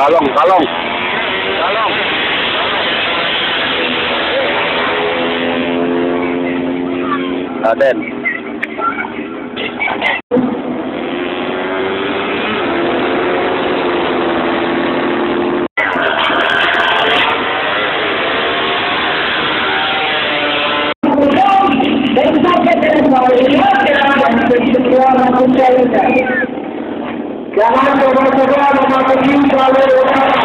Kalong. Raden. Jangan coba-coba memasuki jalur utara.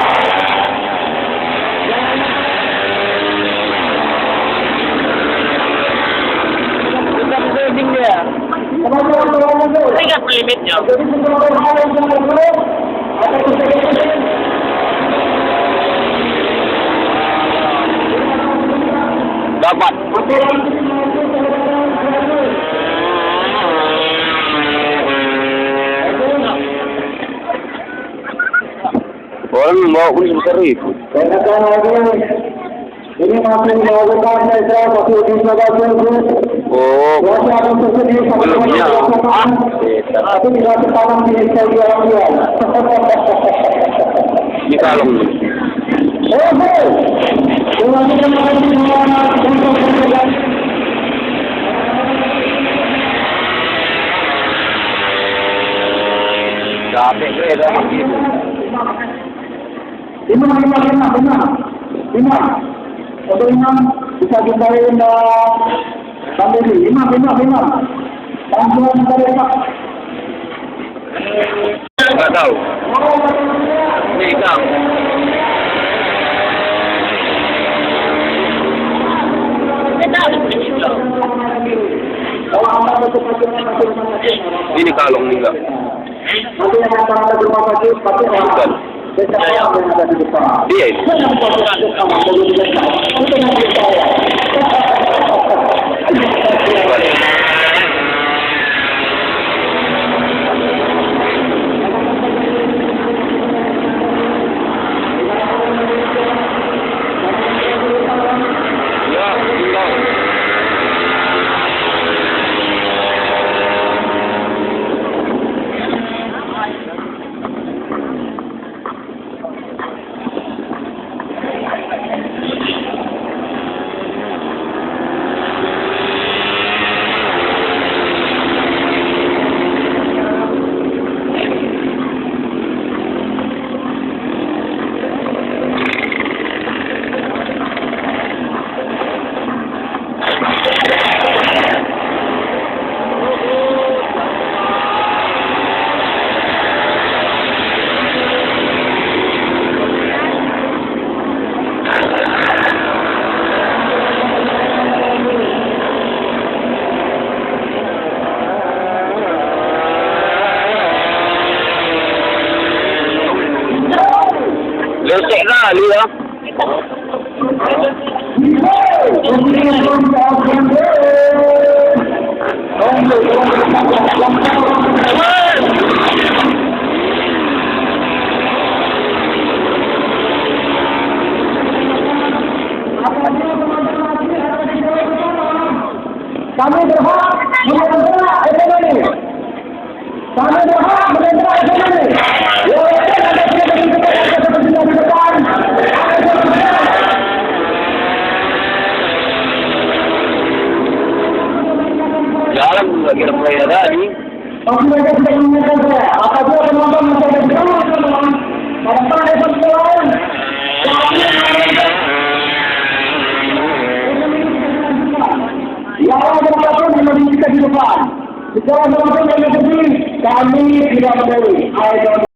Bukan loading dia. Ingat limitnya. Dapat. Orang membawa pun seribu. Ini masih melakukan mesra masih di Oh, belumnya. Tapi tidak sepanjang di Saudi Arabia. Di kalong. Capek kereta begitu. Lima. Untuk imam bisa dibayarin sambil 5. Bantuan dari Pak. Enggak tahu. Ini kang. Ini kalong juga. Nanti yang akan ada di rumah sakit, pasti orang yang ada di depan. Dia ini. Lecek kali ya. Kami berhak mengendara ekonomi. Kami berhak mengendara ekonomi. Jalan lagi mulai tadi. Masih banyak yang mengingatkan saya. Apabila penonton masih ada di rumah, teman-teman, pada saat itu lain. Yang berapapun yang kita di depan. Secara teman-teman yang berdiri, kami tidak peduli.